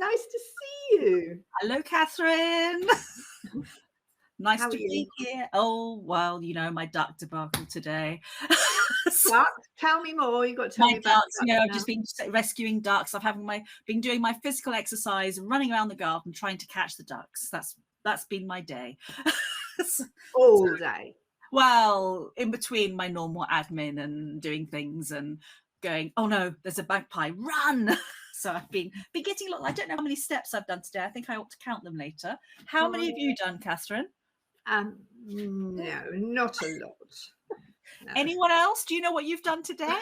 nice to see you. Hello, Catherine. Nice How are to be you? here. Oh, well, you know, my duck debacle today. So Ducks? Tell me more. You've got to tell my me about ducks, the you ducks know, I've now. just been rescuing ducks. Been doing my physical exercise, running around the garden, trying to catch the ducks. That's been my day. All day. Well, in between my normal admin and doing things and going, oh no, there's a magpie, run. So I've been getting a lot. I don't know how many steps I've done today. I think I ought to count them later. How many have you done, Catherine? No, not a lot. No. Anyone else? Do you know what you've done today?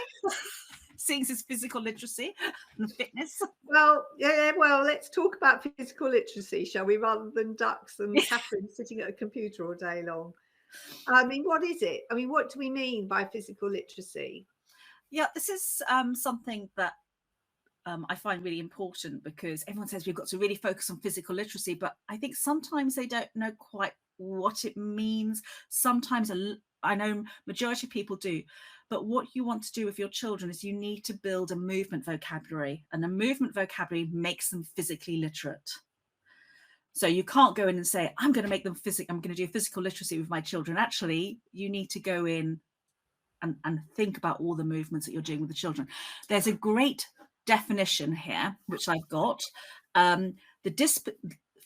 Seeing as physical literacy and fitness. Well, yeah, well, let's talk about physical literacy, shall we, rather than ducks and Catherine sitting at a computer all day long. I mean, what is it? I mean, what do we mean by physical literacy? Yeah, this is something that I find really important, because everyone says we've got to really focus on physical literacy, but I think sometimes they don't know quite what it means. Sometimes I know majority of people do, but what you want to do with your children is you need to build a movement vocabulary, and a movement vocabulary makes them physically literate. So you can't go in and say, I'm going to make them I'm going to do physical literacy with my children. Actually, you need to go in and think about all the movements that you're doing with the children. There's a great definition here, which I've got.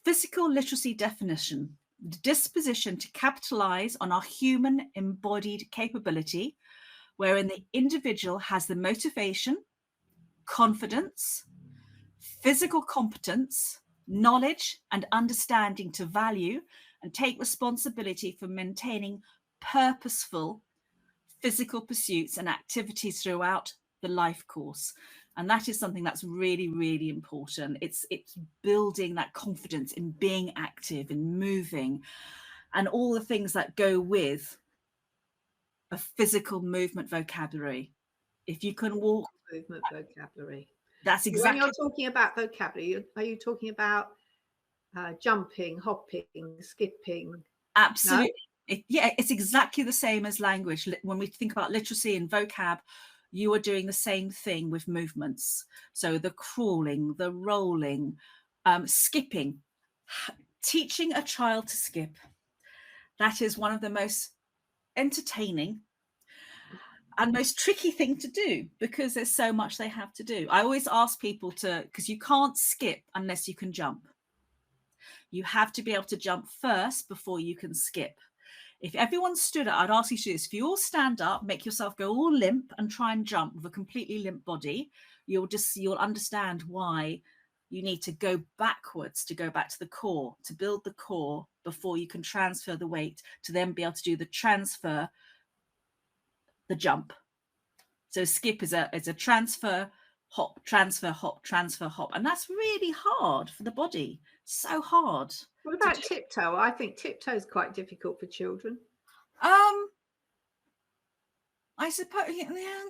Physical literacy definition: the disposition to capitalize on our human embodied capability, wherein the individual has the motivation, confidence, physical competence, knowledge, and understanding to value and take responsibility for maintaining purposeful physical pursuits and activities throughout the life course. And that is something that's really, really important. It's building that confidence in being active, in moving, and all the things that go with a physical movement vocabulary. If you can walk, Movement vocabulary. that's exactly. When you're talking about vocabulary, are you talking about jumping, hopping, skipping? Absolutely. No? It's exactly the same as language. When we think about literacy and vocab, you are doing the same thing with movements. So the crawling, the rolling, skipping, teaching a child to skip. That is one of the most entertaining and most tricky thing to do, because there's so much they have to do. I always ask people because you can't skip unless you can jump. You have to be able to jump first before you can skip. If everyone stood up, I'd ask you to do this. If you all stand up, make yourself go all limp and try and jump with a completely limp body, you'll understand why you need to go backwards, to go back to the core, to build the core before you can transfer the weight, to then be able to do the transfer, the jump. So skip is a transfer, hop, transfer, hop, transfer, hop. And that's really hard for the body. So hard. What about tiptoe? I think tiptoe is quite difficult for children. I suppose, yeah.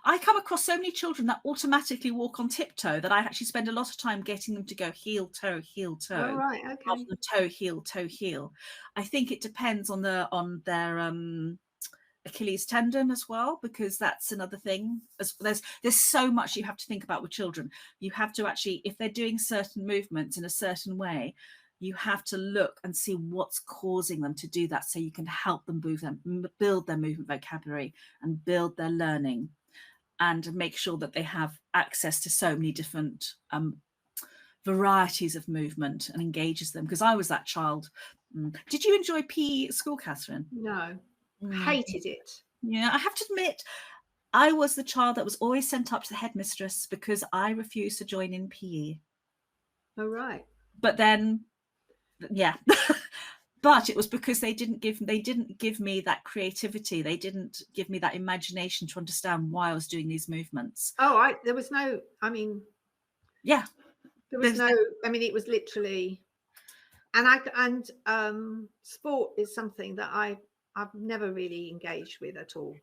I come across so many children that automatically walk on tiptoe that I actually spend a lot of time getting them to go heel, toe, heel, toe. Oh, right, okay. Rather than toe, heel. I think it depends on their Achilles tendon as well, because that's another thing. There's so much you have to think about with children. You have to actually, if they're doing certain movements in a certain way, you have to look and see what's causing them to do that, so you can help them build their movement vocabulary and build their learning, and make sure that they have access to so many different varieties of movement and engages them. Because I was that child. Did you enjoy PE at school, Catherine? No. Hated it. Yeah, I have to admit, I was the child that was always sent up to the headmistress because I refused to join in PE. Oh, right. But then, yeah. But it was because they didn't give me that creativity. They didn't give me that imagination to understand why I was doing these movements. Oh, there was no, I mean, yeah, there was no, I mean, it was literally, and sport is something that I've never really engaged with at all.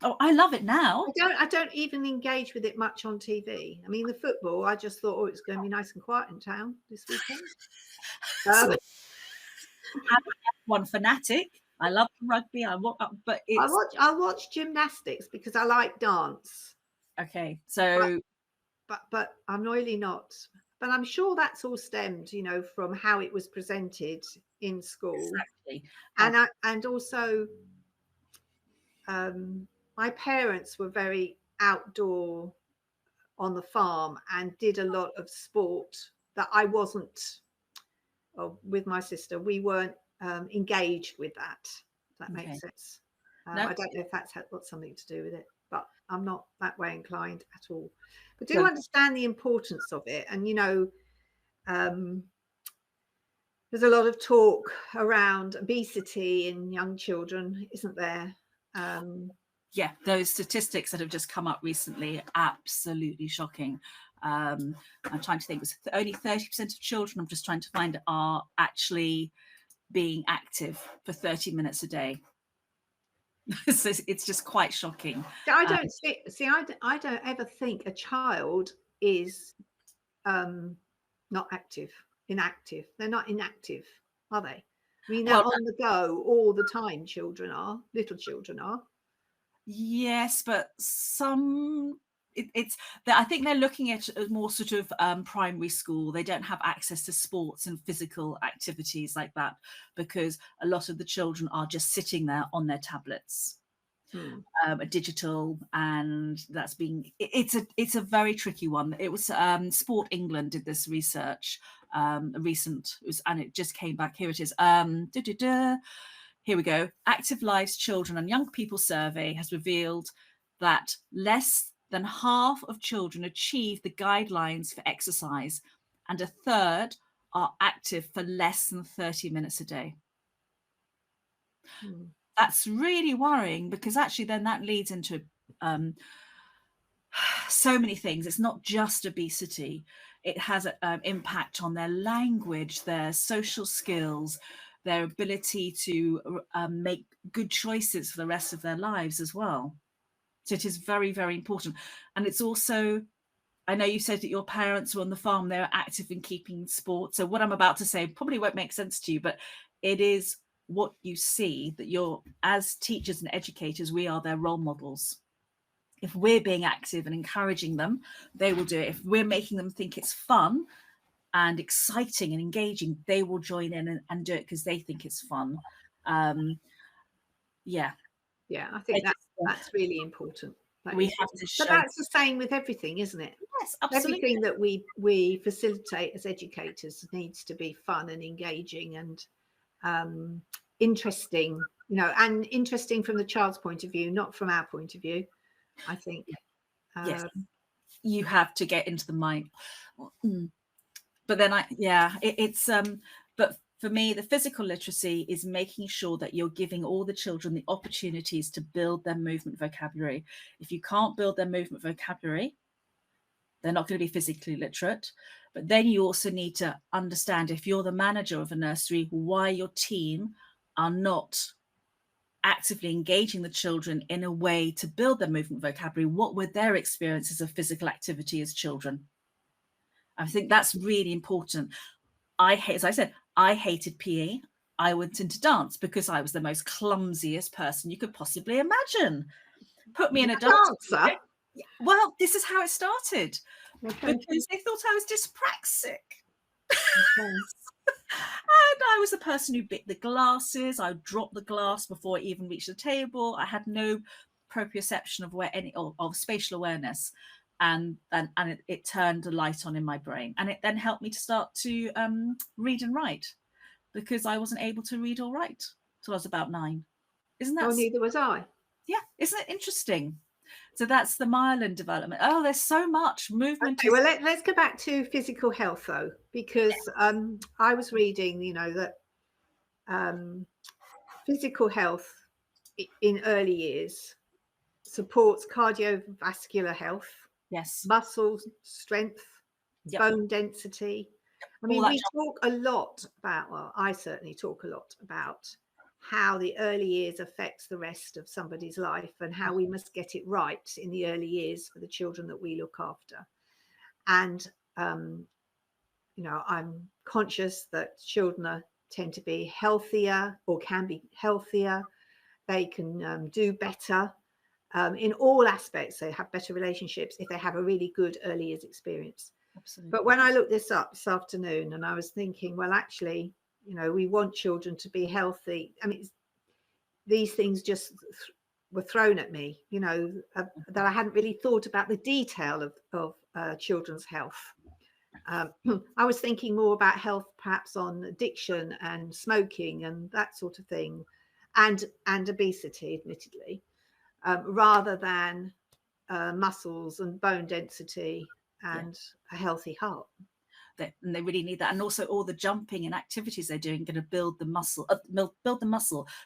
Oh, I love it now. I don't even engage with it much on TV. I mean, the football, I just thought, oh, it's going to be nice and quiet in town this weekend. I'm one fanatic. I love rugby. I watch gymnastics because I like dance. Okay, so but I'm really not. But I'm sure that's all stemmed, you know, from how it was presented in school. Exactly. And also my parents were very outdoor on the farm and did a lot of sport that I wasn't. With my sister, we weren't engaged with that. If that makes sense. No. I don't know if that's got something to do with it, but I'm not that way inclined at all. But do understand the importance of it. And, you know, there's a lot of talk around obesity in young children, isn't there? Yeah, those statistics that have just come up recently are absolutely shocking. I'm trying to think, it's only 30% of children, I'm just trying to find, are actually being active for 30 minutes a day. So it's just quite shocking. I don't I don't ever think a child is not inactive. They're not inactive, are they? I mean, they're on the go all the time. Little children are. Yes, but I think they're looking at more sort of primary school. They don't have access to sports and physical activities like that, because a lot of the children are just sitting there on their tablets. Digital, and it's a very tricky one. It was Sport England did this research, and it just came back. Here it is. Here we go. Active Lives Children and Young People survey has revealed that less than half of children achieve the guidelines for exercise, and a third are active for less than 30 minutes a day. That's really worrying, because actually then that leads into so many things. It's not just obesity. It has an impact on their language, their social skills, their ability to make good choices for the rest of their lives as well. So it is very, very important. And it's also, I know you said that your parents were on the farm, they were active in keeping sport. So what I'm about to say probably won't make sense to you, but it is what you see, that as teachers and educators, we are their role models. If we're being active and encouraging them, they will do it. If we're making them think it's fun and exciting and engaging, they will join in and do it because they think it's fun. Yeah, I think that's really important. We have to show. But that's the same with everything, isn't it? Yes, absolutely. Everything that we facilitate as educators needs to be fun and engaging and interesting, you know, and interesting from the child's point of view, not from our point of view, I think. Yes, you have to get into the mind. But then but for me, the physical literacy is making sure that you're giving all the children the opportunities to build their movement vocabulary. If you can't build their movement vocabulary, they're not going to be physically literate. But then you also need to understand, if you're the manager of a nursery, why your team are not actively engaging the children in a way to build their movement vocabulary. What were their experiences of physical activity as children? I think that's really important. As I said, I hated PE. I went into dance because I was the most clumsiest person you could possibly imagine. Put me in a dancer. Well, this is how it started. Because they thought I was dyspraxic. And I was the person who bit the glasses. I would drop the glass before it even reached the table. I had no proprioception of spatial awareness. And it turned a light on in my brain. And it then helped me to start to read and write, because I wasn't able to read or write till I was about 9. Isn't that? Oh, neither was I. Yeah, isn't it interesting? So that's the myelin development. Oh, there's so much movement. Okay, well, let's go back to physical health, though, because I was reading, you know, that physical health in early years supports cardiovascular health, muscle strength, bone density. I mean, we talk a lot about, well, I certainly talk a lot about how the early years affects the rest of somebody's life, and how we must get it right in the early years for the children that we look after. And, you know, I'm conscious that children tend to be healthier, or can be healthier. They can do better in all aspects. They have better relationships if they have a really good early years experience. Absolutely. But when I looked this up this afternoon, and I was thinking, well, actually, you know, we want children to be healthy. I mean, these things just were thrown at me, you know, that I hadn't really thought about the detail of children's health. I was thinking more about health, perhaps on addiction and smoking and that sort of thing, and obesity, admittedly, rather than muscles and bone density and a healthy heart. And they really need that, and also all the jumping and activities they're doing going to build the muscle,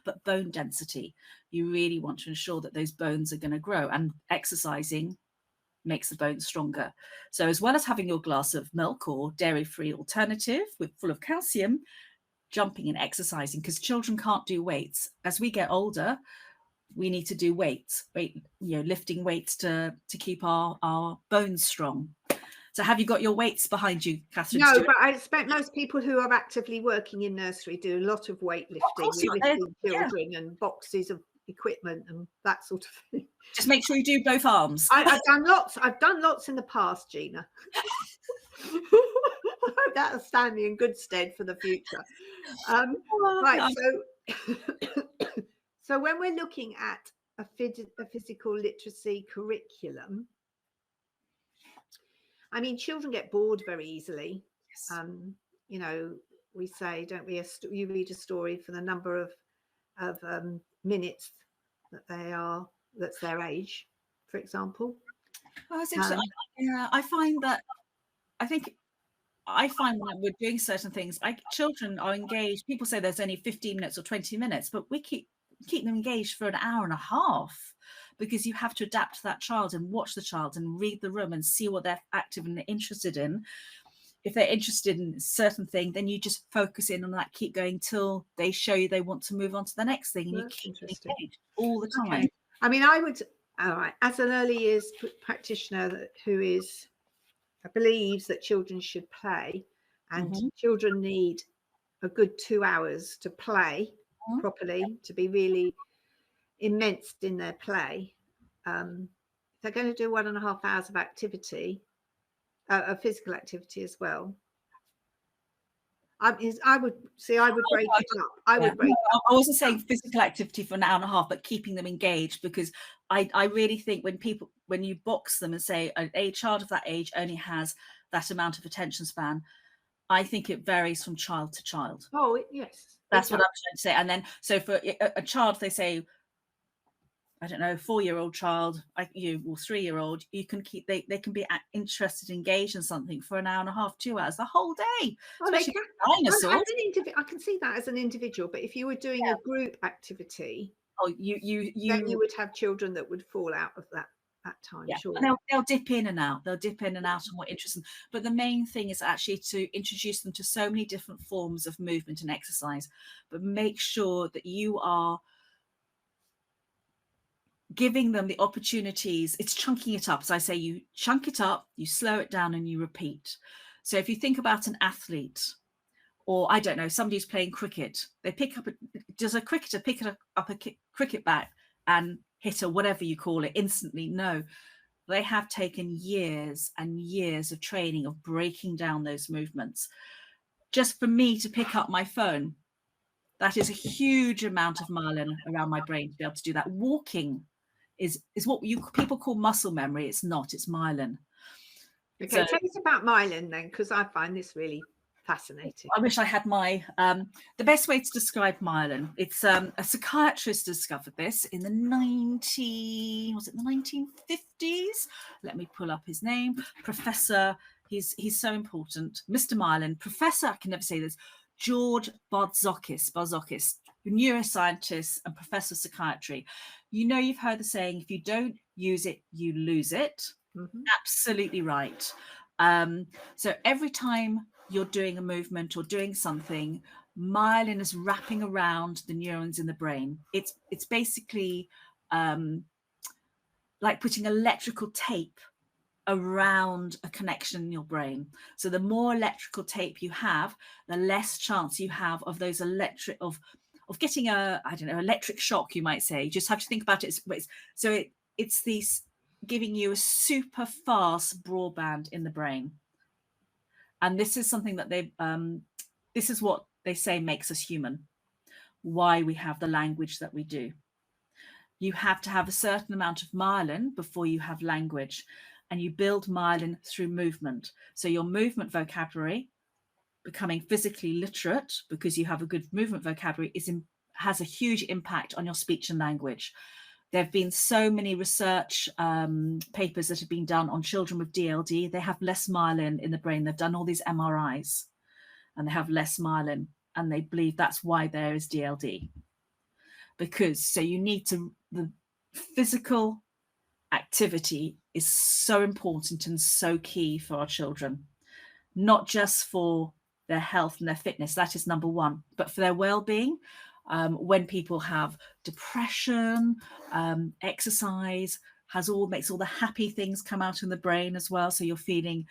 but bone density. You really want to ensure that those bones are going to grow, and exercising makes the bones stronger. So as well as having your glass of milk or dairy-free alternative full of calcium, jumping and exercising, because children can't do weights. As we get older, we need to do weights, lifting weights to keep our bones strong. So have you got your weights behind you, Catherine? No, but I expect most people who are actively working in nursery do a lot of weightlifting, lifting children and boxes of equipment and that sort of thing. Just make sure you do both arms. I've done lots in the past, Gina. That'll stand me in good stead for the future. Right, so when we're looking at a physical literacy curriculum, I mean, children get bored very easily. Yes. You know, we say, don't we? You read a story for the number of minutes that that's their age, for example. Well, it's interesting. I find when we're doing certain things, children are engaged. People say there's only 15 minutes or 20 minutes, but we keep them engaged for an hour and a half, because you have to adapt to that child and watch the child and read the room and see what they're active and interested in. If they're interested in a certain thing, then you just focus in on that, keep going till they show you they want to move on to the next thing, and you keep engaged all the time. Okay. I mean, as an early years practitioner who believes that children should play, and children need a good 2 hours to play properly, to be really immersed in their play. They're going to do 1.5 hours of activity, of physical activity as well. I would break it up. I wasn't saying physical activity for an hour and a half, but keeping them engaged, because I really think when you box them and say a child of that age only has that amount of attention span, I think it varies from child to child. Oh, yes. That's what I'm trying to say. And then, so for a child, they say, I don't know, 4-year-old child, or 3-year-old, you can they can be interested, engaged in something for an hour and a half, 2 hours, the whole day. Oh, they can. Dinosaurs. I can see that as an individual, but if you were doing a group activity, then you would have children that would fall out of that time. Yeah, sure. and they'll dip in and out. They'll dip in and out on what interests them. But the main thing is actually to introduce them to so many different forms of movement and exercise, but make sure that you are giving them the opportunities. It's chunking it up. As I say, you chunk it up, you slow it down, and you repeat. So if you think about an athlete, or I don't know, somebody who's playing cricket, does a cricketer pick up a cricket bat and hit or whatever you call it instantly? No, they have taken years and years of training, of breaking down those movements. Just for me to pick up my phone, that is a huge amount of myelin around my brain to be able to do that. Walking is what people call muscle memory. It's not, it's myelin. Okay, so, tell us about myelin then, because I find this really fascinating. I wish I had the best way to describe myelin. It's a psychiatrist discovered this in the 1950s. Let me pull up his name. Professor, he's so important. Mr. Myelin, Professor, I can never say this, George Bartzokis, neuroscientist and professor of psychiatry. You've heard the saying, if you don't use it, you lose it. Absolutely right. So every time you're doing a movement or doing something, myelin is wrapping around the neurons in the brain. It's basically like putting electrical tape around a connection in your brain. So the more electrical tape you have, the less chance you have of those of getting electric shock, you might say. You just have to think about it. So it's these giving you a super fast broadband in the brain. And this is something that this is what they say makes us human, why we have the language that we do. You have to have a certain amount of myelin before you have language, and you build myelin through movement. So your movement vocabulary, becoming physically literate because you have a good movement vocabulary, has a huge impact on your speech and language. There have been so many research papers that have been done on children with DLD. They have less myelin in the brain. They've done all these MRIs and they have less myelin, and they believe that's why there is DLD. Because so you need to, the physical activity is so important and so key for our children, not just for their health and their fitness, that is number one, but for their well-being. When people have depression, exercise makes all the happy things come out in the brain as well. So you're feeling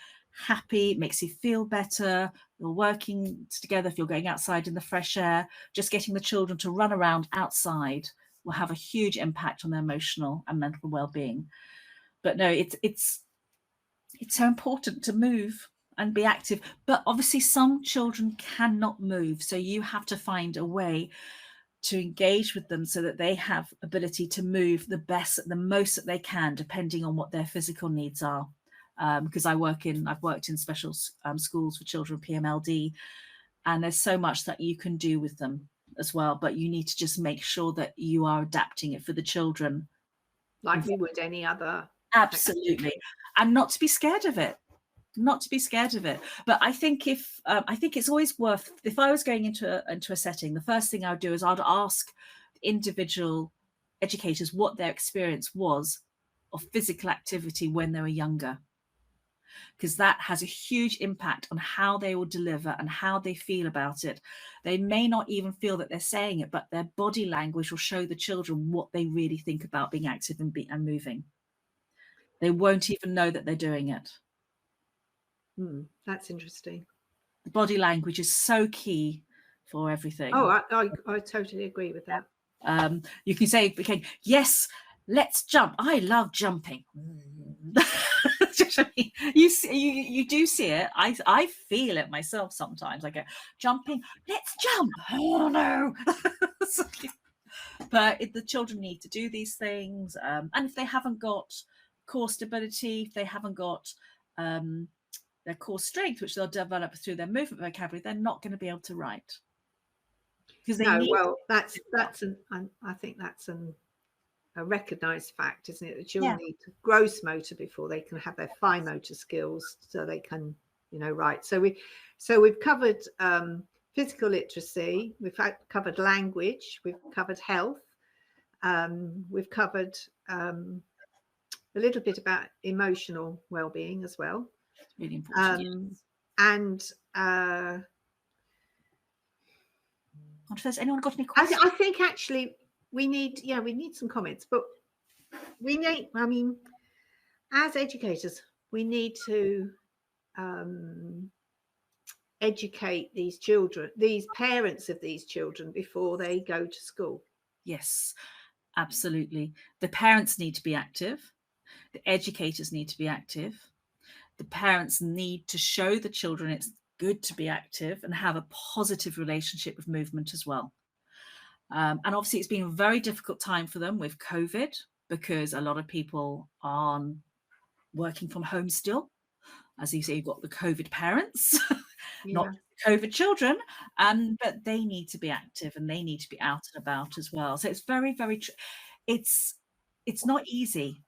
happy, it makes you feel better. You're working together, if you're going outside in the fresh air, just getting the children to run around outside will have a huge impact on their emotional and mental well-being. But no, it's so important to move and be active. But obviously some children cannot move, so you have to find a way to engage with them so that they have ability to move the most that they can, depending on what their physical needs are. Because I've worked in special schools for children with PMLD, and there's so much that you can do with them as well, but you need to just make sure that you are adapting it for the children like we would any other. Absolutely activity. And not to be scared of it. But I think I think it's always worth, if I was going into a setting, the first thing I would do is I'd ask individual educators what their experience was of physical activity when they were younger, because that has a huge impact on how they will deliver and how they feel about it. They may not even feel that they're saying it, but their body language will show the children what they really think about being active and moving. They won't even know that they're doing it. That's interesting. The body language is so key for everything. Oh, I totally agree with that. You can say, okay, yes, let's jump. I love jumping. You do see it. I feel it myself sometimes. I go, jumping, let's jump. Oh no. But the children need to do these things. And if they haven't got core stability, if they haven't got their core strength, which they'll develop through their movement vocabulary, they're not going to be able to write. Because I think that's a recognised fact, isn't it? The children need gross motor before they can have their fine motor skills, so they can, write. So we've covered physical literacy, we've covered language, we've covered health, we've covered a little bit about emotional well-being as well. It's really important. And has anyone got any questions? I think actually we need some comments, but as educators, we need to educate these parents of these children before they go to school. Yes, absolutely. The parents need to be active. The educators need to be active. The parents need to show the children it's good to be active and have a positive relationship with movement as well. And obviously it's been a very difficult time for them with COVID, because a lot of people are working from home still. As you say, you've got the COVID parents, not COVID children, but they need to be active and they need to be out and about as well. So it's very, very, it's not easy.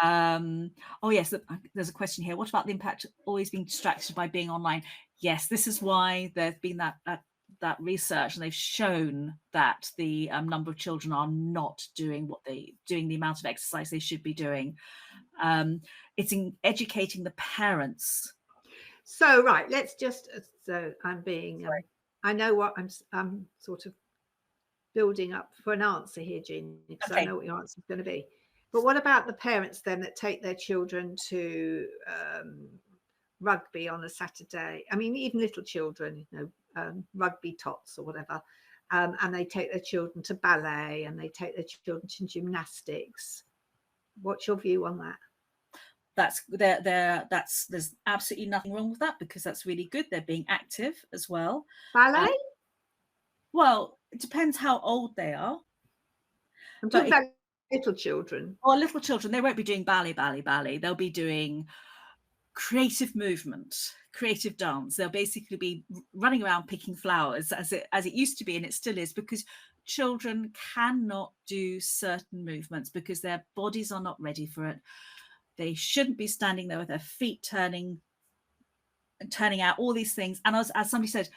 Oh yes, there's a question here. What about the impact of always being distracted by being online? Yes, this is why there's been that research, and they've shown that the number of children are not doing the amount of exercise they should be doing. It's in educating the parents. So right, let's just I'm being I know what I'm sort of building up for an answer here, Gina, because I know what your answer is going to be. But what about the parents then that take their children to rugby on a Saturday? I mean, even little children, rugby tots or whatever, and they take their children to ballet and they take their children to gymnastics. What's your view on that? There's absolutely nothing wrong with that, because that's really good. They're being active as well. Ballet? Well, it depends how old they are. I'm talking about little children. Or little children, they won't be doing ballet. They'll be doing creative movement, creative dance. They'll basically be running around picking flowers, as it used to be, and it still is, because children cannot do certain movements because their bodies are not ready for it. They shouldn't be standing there with their feet turning out, all these things. And as somebody said,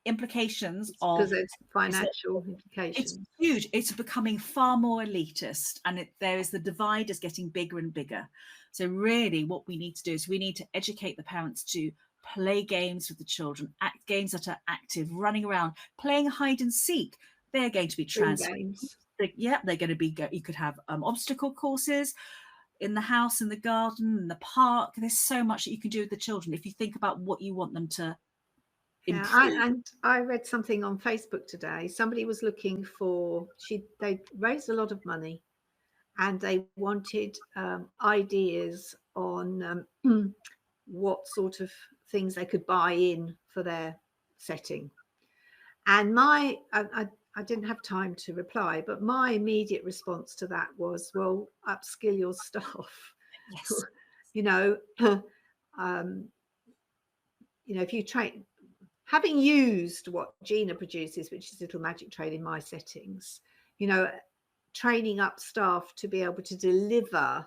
implications of, because there's financial implications. It's huge. It's becoming far more elitist, and there is, the divide is getting bigger and bigger. So really what we need to do is we need to educate the parents to play games with the children, games that are active, running around, playing hide and seek. They're going to be transferred. Yeah, they're going to be, you could have obstacle courses in the house, in the garden, in the park. There's so much that you can do with the children if you think about what you want them to improve. Yeah, and I read something on Facebook today. Somebody was looking for, they raised a lot of money, and they wanted ideas on what sort of things they could buy in for their setting. And I didn't have time to reply, but my immediate response to that was, well, upskill your staff. Yes. You know, if you train, having used what Gina produces, which is Little Magic Train in my settings, training up staff to be able to deliver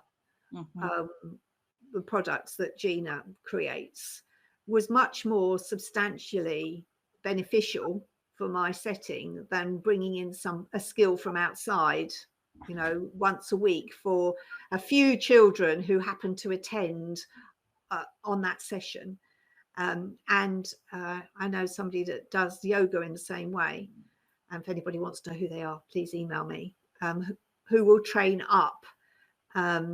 the products that Gina creates was much more substantially beneficial for my setting than bringing in a skill from outside, once a week for a few children who happen to attend on that session. And I know somebody that does yoga in the same way. And if anybody wants to know who they are, please email me, who will train up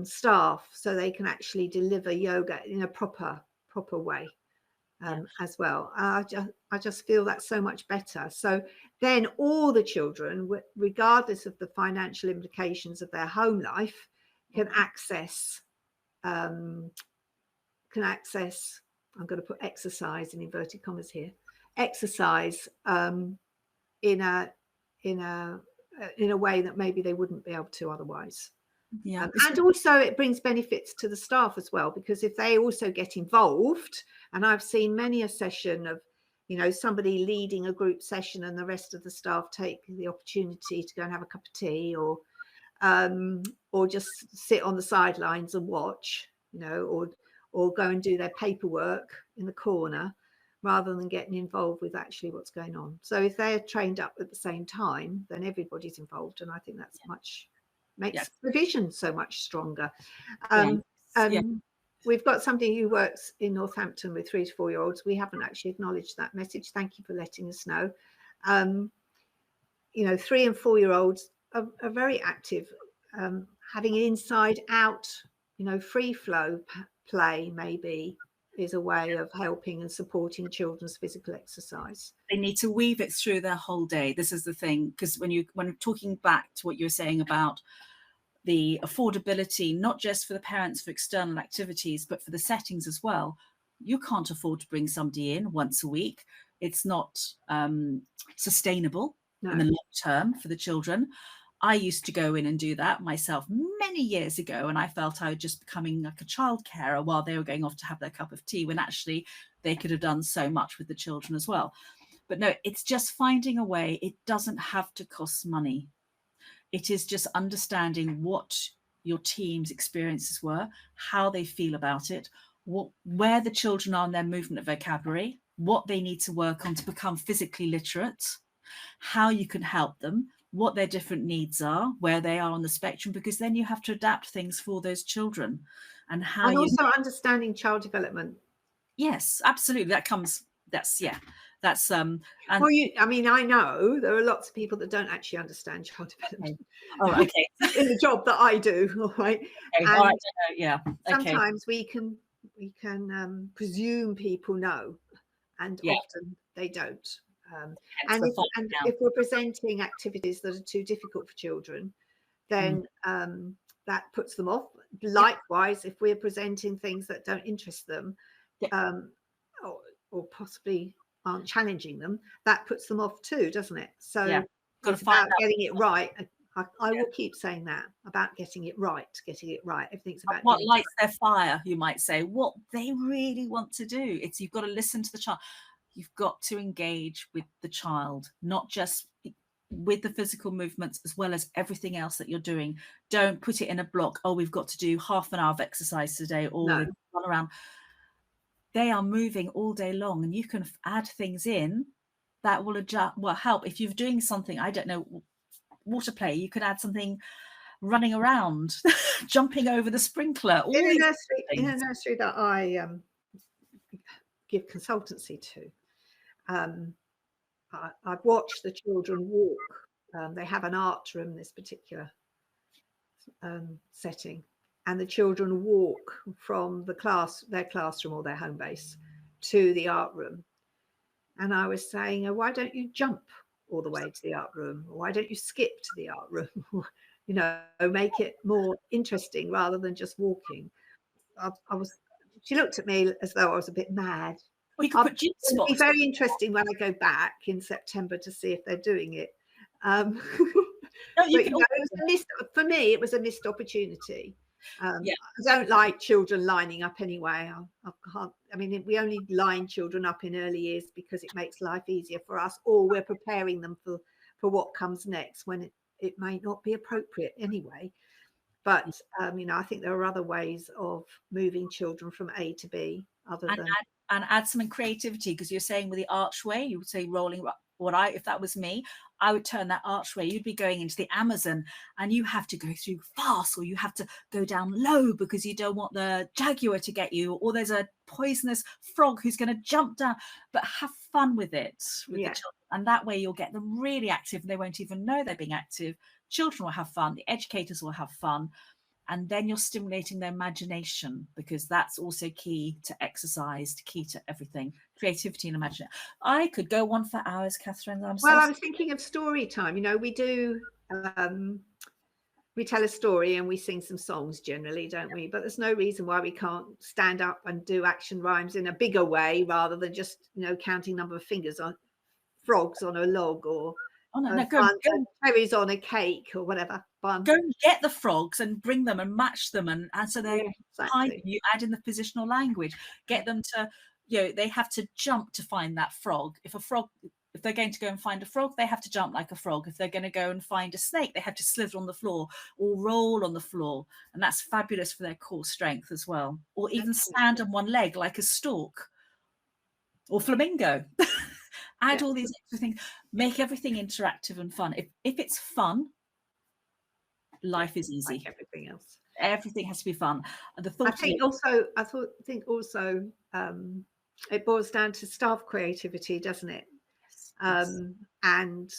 staff so they can actually deliver yoga in a proper way as well. I just feel that's so much better. So then all the children, regardless of the financial implications of their home life, can access, I'm going to put exercise in inverted commas here, exercise in a way that maybe they wouldn't be able to otherwise. Yeah. And also it brings benefits to the staff as well, because if they also get involved, and I've seen many a session of, somebody leading a group session and the rest of the staff take the opportunity to go and have a cup of tea or just sit on the sidelines and watch, or go and do their paperwork in the corner rather than getting involved with actually what's going on. So if they're trained up at the same time, then everybody's involved. And I think that's makes the vision so much stronger. We've got somebody who works in Northampton with 3 to 4 year olds. We haven't actually acknowledged that message. Thank you for letting us know. 3 and 4 year olds are very active, having inside out, free flow play maybe is a way of helping and supporting children's physical exercise. They need to weave it through their whole day. This is the thing, because when talking back to what you were saying about the affordability, not just for the parents for external activities, but for the settings as well, you can't afford to bring somebody in once a week. It's not sustainable in the long term for the children. I used to go in and do that myself many years ago, and I felt I was just becoming like a child carer while they were going off to have their cup of tea, when actually they could have done so much with the children as well. But no, it's just finding a way. It doesn't have to cost money. It is just understanding what your team's experiences were, how they feel about it, where the children are in their movement vocabulary, what they need to work on to become physically literate, how you can help them, what their different needs are, where they are on the spectrum, because then you have to adapt things for those children. And also understanding child development. Yes, absolutely. And well, I know there are lots of people that don't actually understand child development. Oh, okay. In the job that I do, all right. Okay, and sometimes we can presume people know, and often they don't. And if we're presenting activities that are too difficult for children, then that puts them off. Likewise, if we're presenting things that don't interest them, or possibly aren't challenging them, that puts them off too, doesn't it? So it's about getting it right. I will keep saying that about getting it right. Everything's about what lights their fire, you might say, what they really want to do. It's, you've got to listen to the child. You've got to engage with the child, not just with the physical movements, as well as everything else that you're doing. Don't put it in a block. Oh, we've got to do half an hour of exercise today, or run around. They are moving all day long, and you can add things in that will help. If you're doing something, I don't know, water play, you could add something running around, jumping over the sprinkler. In a nursery that I give consultancy to, I've watched the children walk. They have an art room, this particular setting, and the children walk from their classroom or their home base to the art room. And I was saying, why don't you jump all the way to the art room? Why don't you skip to the art room? You know, make it more interesting rather than just walking. She looked at me as though I was a bit mad. Well, you could put it'll be very interesting when I go back in September to see if they're doing it. For me, it was a missed opportunity. I don't like children lining up anyway. I can't. I mean, we only line children up in early years because it makes life easier for us, or we're preparing them for what comes next when it may not be appropriate anyway. But you know, I think there are other ways of moving children from A to B other than add some creativity, because you're saying with the archway, you would say rolling. If that was me, I would turn that archway. You'd be going into the Amazon, and you have to go through fast, or you have to go down low because you don't want the jaguar to get you, or there's a poisonous frog who's going to jump down. But have fun with it, with the children, and that way you'll get them really active, and they won't even know they're being active. Children will have fun, the educators will have fun, and then you're stimulating their imagination, because that's also key to exercise, key to everything. Creativity and imagination. I could go on for hours, Catherine. I was thinking of story time. You know, we do, we tell a story and we sing some songs generally, don't we? But there's no reason why we can't stand up and do action rhymes in a bigger way, rather than just, you know, counting number of fingers on frogs on a log, or cherries on a cake, or whatever. Fun. Go and get the frogs and bring them and match them, and so they're you add in the positional language. Get them to, you know, they have to jump to find that frog. If they're going to go and find a frog, they have to jump like a frog. If they're going to go and find a snake, they have to slither on the floor or roll on the floor, and that's fabulous for their core strength as well. Or even stand on one leg like a stork or flamingo. Add all these extra things, make everything interactive and fun. If it's fun, life is easy. Like everything else, everything has to be fun. I think also it boils down to staff creativity, doesn't it? And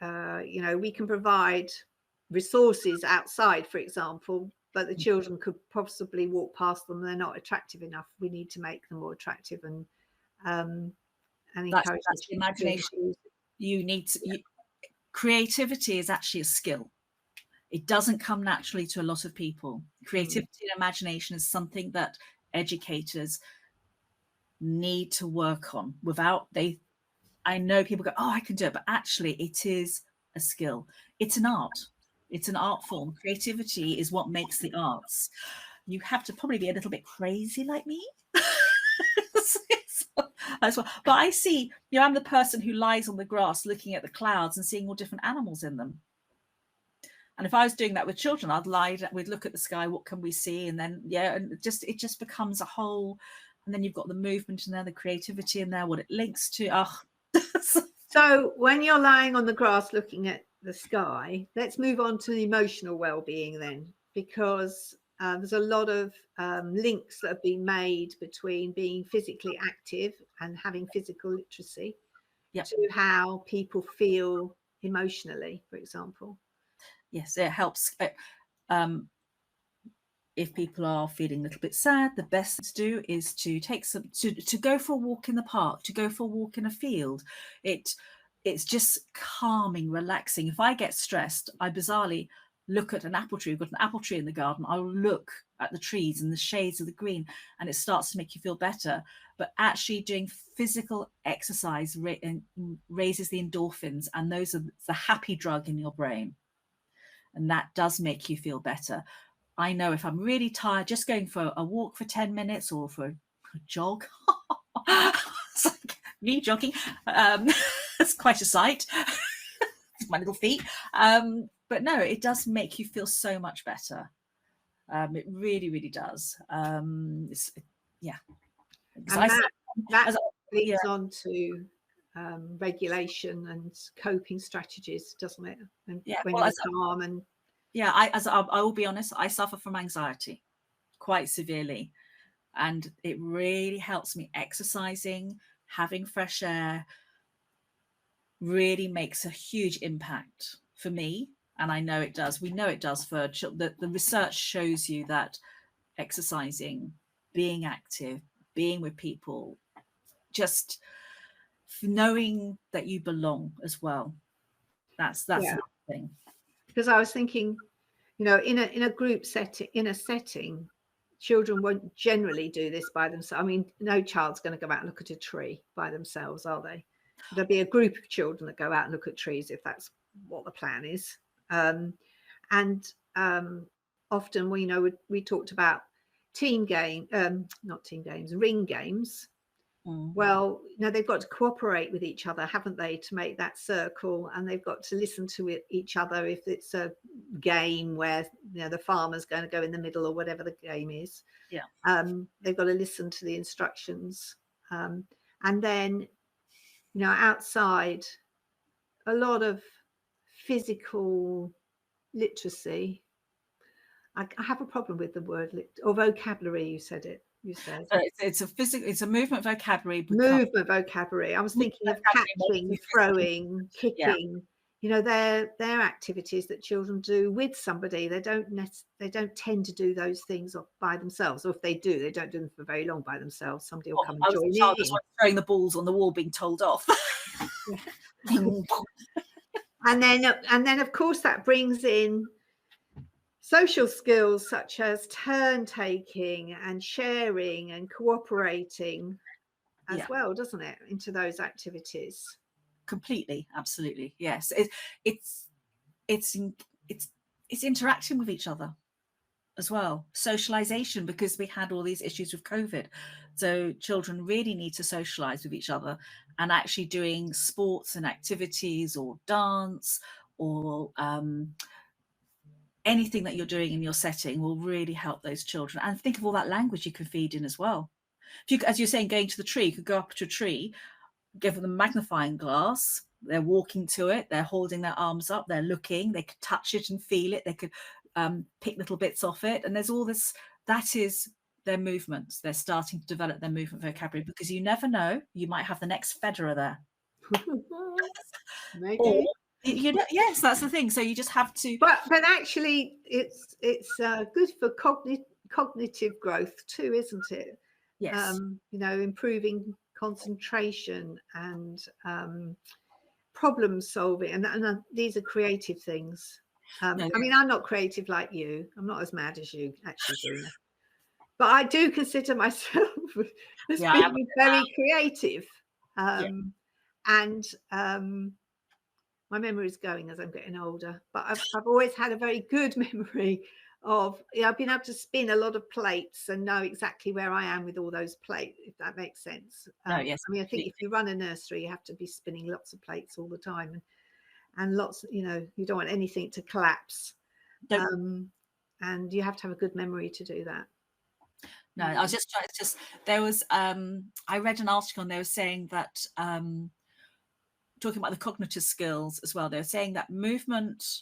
you know, we can provide resources outside, for example, but the children could possibly walk past them. They're not attractive enough. We need to make them more attractive and encourage that's the imagination. You need to, creativity is actually a skill. It doesn't come naturally to a lot of people. Creativity and imagination is something that educators need to work on. I know people go, oh, I can do it, but actually it is a skill. It's an art. It's an art form. Creativity is what makes the arts. You have to probably be a little bit crazy like me. As well. But I see, you know, I'm the person who lies on the grass looking at the clouds and seeing all different animals in them. And if I was doing that with children, we'd look at the sky, what can we see? And then, and it just becomes a whole, and then you've got the movement in there, the creativity in there, what it links to. So when you're lying on the grass looking at the sky, let's move on to the emotional well-being then, because there's a lot of links that have been made between being physically active and having physical literacy to how people feel emotionally, for example. Yes, it helps. If people are feeling a little bit sad, the best thing to do is to take to go for a walk in the park, to go for a walk in a field. It's just calming, relaxing. If I get stressed, I bizarrely look at an apple tree, we've got an apple tree in the garden, I'll look at the trees and the shades of the green, and it starts to make you feel better. But actually doing physical exercise raises the endorphins, and those are the happy drug in your brain. And that does make you feel better. I know if I'm really tired, just going for a walk for 10 minutes or for a jog, it's like me jogging, it's quite a sight. My little feet. But no, it does make you feel so much better. It really, really does. Yeah. And that leads on to regulation and coping strategies, doesn't it? And yeah, when well, you're calm and yeah, I will be honest, I suffer from anxiety quite severely, and it really helps me. Exercising, having fresh air really makes a huge impact for me, and I know it does. We know it does for the research shows you that exercising, being active, being with people, just knowing that you belong as well. That's yeah. the thing. Because I was thinking, you know, in a group setting, children won't generally do this by themselves. I mean, no child's going to go out and look at a tree by themselves, are they? There'll be a group of children that go out and look at trees if that's what the plan is. Often we talked about ring games. Well, they've got to cooperate with each other, haven't they, to make that circle, and they've got to listen to each other if it's a game where the farmer's going to go in the middle or whatever the game is. Yeah. They've got to listen to the instructions, and then outside, a lot of physical literacy. I have a problem with the word or vocabulary. You said. It's a movement vocabulary. Movement vocabulary. I was thinking of catching, throwing, kicking. Yeah. They're activities that children do with somebody. They don't tend to do those things by themselves, or if they do, they don't do them for very long by themselves. Somebody will come and join in. Throwing the balls on the wall, being told off. and then of course that brings in social skills such as turn taking and sharing and cooperating as well, doesn't it, into those activities? Completely, absolutely, yes. It's interacting with each other as well, socialization, because we had all these issues with COVID, so children really need to socialize with each other, and actually doing sports and activities or dance or anything that you're doing in your setting will really help those children. And think of all that language you can feed in as well. If you, as you're saying, going to the tree, you could go up to a tree, give them a magnifying glass, they're walking to it, they're holding their arms up, they're looking, they could touch it and feel it, they could pick little bits off it, and there's all this. That is their movements. They're starting to develop their movement vocabulary, because you never know, you might have the next Federer there. Maybe. Or, yes, that's the thing. So you just have to. But actually, it's good for cognitive growth too, isn't it? Yes. Improving concentration and problem solving, and these are creative things. I mean, I'm not creative like you. I'm not as mad as you, actually, Gina. But I do consider myself as being very creative. And my memory is going as I'm getting older, but I've always had a very good memory of, I've been able to spin a lot of plates and know exactly where I am with all those plates, if that makes sense. Yes. I mean, I think if you run a nursery, you have to be spinning lots of plates all the time, and lots, you don't want anything to collapse. And you have to have a good memory to do that. No, I was just trying to there was, I read an article and they were saying that, talking about the cognitive skills as well, they're saying that movement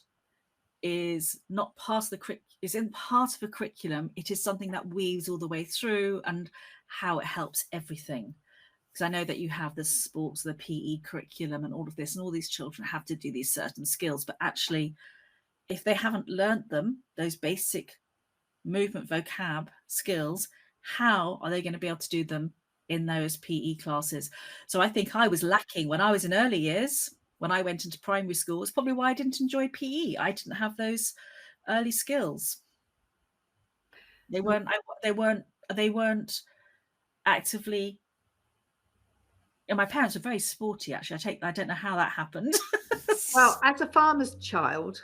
is not part of isn't part of a curriculum. It is something that weaves all the way through, and how it helps everything. Because I know that you have the sports, the PE curriculum and all of this, and all these children have to do these certain skills, but actually if they haven't learnt them, those basic movement vocab skills, how are they going to be able to do them in those PE classes? So I think I was lacking when I was in early years. When I went into primary school, it's probably why I didn't enjoy PE. I didn't have those early skills. They weren't actively. And my parents were very sporty, actually. I don't know how that happened. Well, as a farmer's child,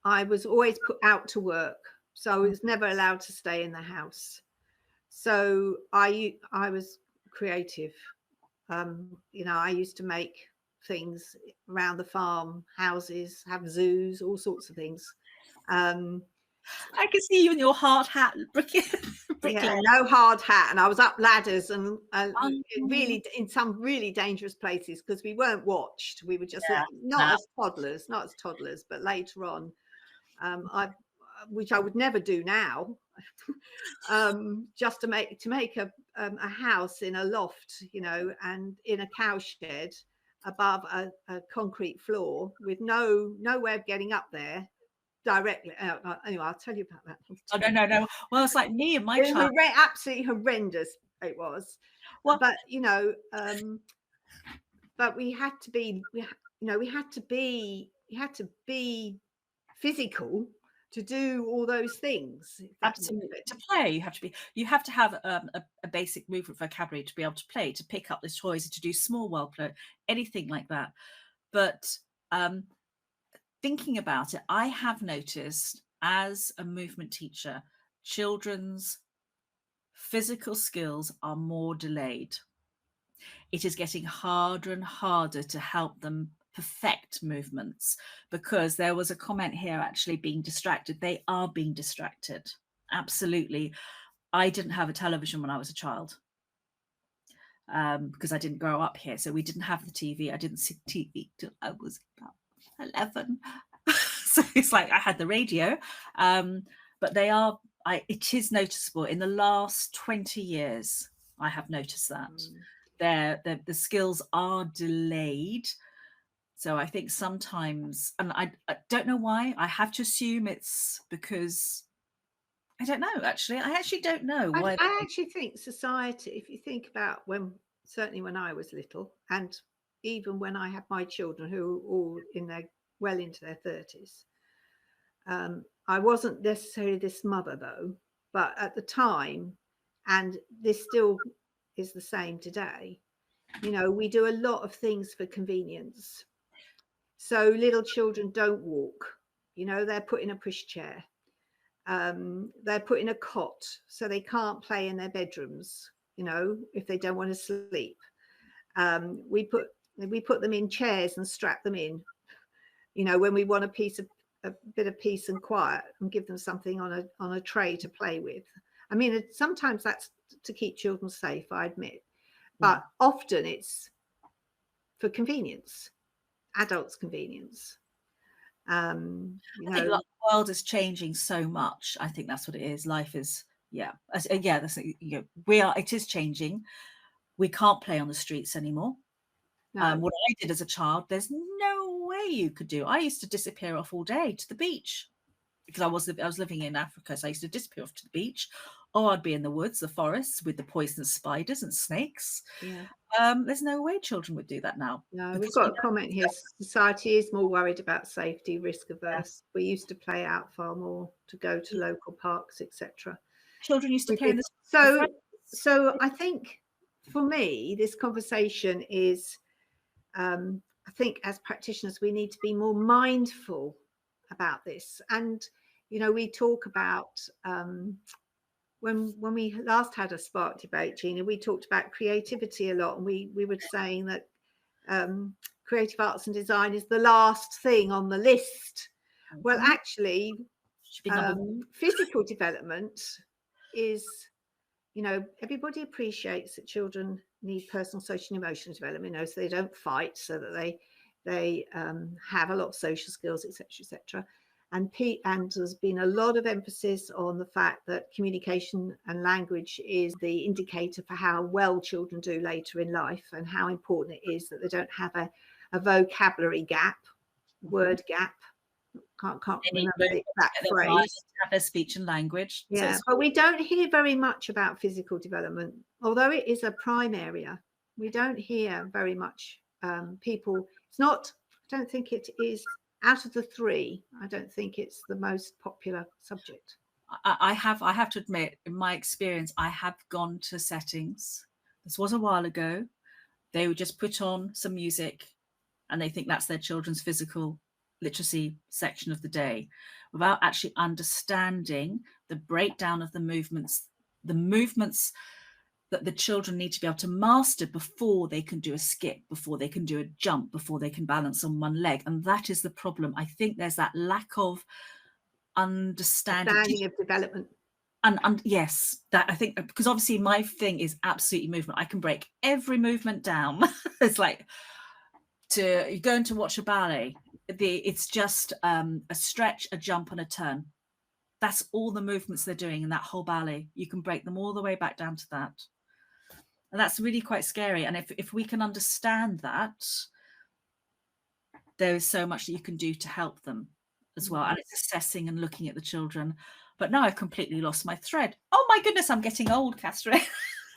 I was always put out to work, so I was never allowed to stay in the house. So I was creative. You know, I used to make things around the farm, houses, have zoos, all sorts of things. I can see you in your hard hat, Yeah, no hard hat, and I was up ladders and really Oh. in some really dangerous places because we weren't watched. We were just Yeah, not as toddlers, but later on, which I would never do now, just to make a house in a loft, you know, and in a cowshed above a concrete floor with no way of getting up there directly. Anyway, I'll tell you about that. Oh, no. Well, it's like me and my It child. was absolutely horrendous. It was, Well, but you know, but we had to be, we had to be physical to do all those things. absolutely. To play, you have to have a basic movement vocabulary to be able to play, to pick up the toys, to do small world play, anything like that. But thinking about it, I have noticed as a movement teacher, children's physical skills are more delayed. It is getting harder and harder to help them perfect movements, because there was a comment here, actually being distracted. They are being distracted. Absolutely. I didn't have a television when I was a child, because I didn't grow up here. So we didn't have the TV. I didn't see TV till I was about 11. So it's like I had the radio, but it is noticeable in the last 20 years. I have noticed that the skills are delayed. So I think sometimes, and I don't know why, I have to assume it's because I don't know, actually. I actually don't know why. I actually think society, if you think about certainly when I was little, and even when I had my children who were all well into their 30s, I wasn't necessarily this mother though, but at the time, and this still is the same today, you know, we do a lot of things for convenience. So little children don't walk, you know, they're put in a pushchair. They're put in a cot so they can't play in their bedrooms, you know, if they don't want to sleep. We put them in chairs and strap them in, you know, when we want a bit of peace and quiet, and give them something on a tray to play with. I mean, sometimes that's to keep children safe, I admit, but often it's for convenience, adults' convenience. I think the world is changing so much. I think that's what it is. Life is, that's, it is changing. We can't play on the streets anymore. No. What I did as a child, there's no way you could do. I used to disappear off all day to the beach, because I was living in Africa, so I used to disappear off to the beach, or I'd be in the woods, the forests, with the poisonous spiders and snakes. Yeah. There's no way children would do that now. No, we've got a comment here. Society is more worried about safety, risk averse. We used to play out far more, to go to local parks, etc. Children used to play in the streets. So I think for me, this conversation is, I think as practitioners, we need to be more mindful about this. And, you know, we talk about, when we last had a Spark debate, Gina, we talked about creativity a lot, and we were saying that creative arts and design is the last thing on the list. Well, actually, physical development is, you know, everybody appreciates that children need personal, social, and emotional development, you know, so they don't fight, so that they have a lot of social skills, etc., etc. And there's been a lot of emphasis on the fact that communication and language is the indicator for how well children do later in life, and how important it is that they don't have a vocabulary gap, word gap. Can't remember the exact phrase. Have their speech and language. Yeah, but we don't hear very much about physical development, although it is a prime area. We don't hear very much people. It's not. I don't think it is out of the three, I don't think it's the most popular subject. I have to admit, in my experience, I have gone to settings. This was a while ago. They would just put on some music and they think that's their children's physical literacy section of the day, without actually understanding the breakdown of the movements that the children need to be able to master before they can do a skip, before they can do a jump, before they can balance on one leg. And that is the problem. I think there's that lack of understanding of development. And yes, that I think, because obviously my thing is absolutely movement. I can break every movement down. It's like you're going to watch a ballet. It's just a stretch, a jump, and a turn. That's all the movements they're doing in that whole ballet. You can break them all the way back down to that. And that's really quite scary. And if we can understand that, there is so much that you can do to help them as well. And it's assessing and looking at the children. But now I've completely lost my thread. Oh my goodness, I'm getting old, Catherine.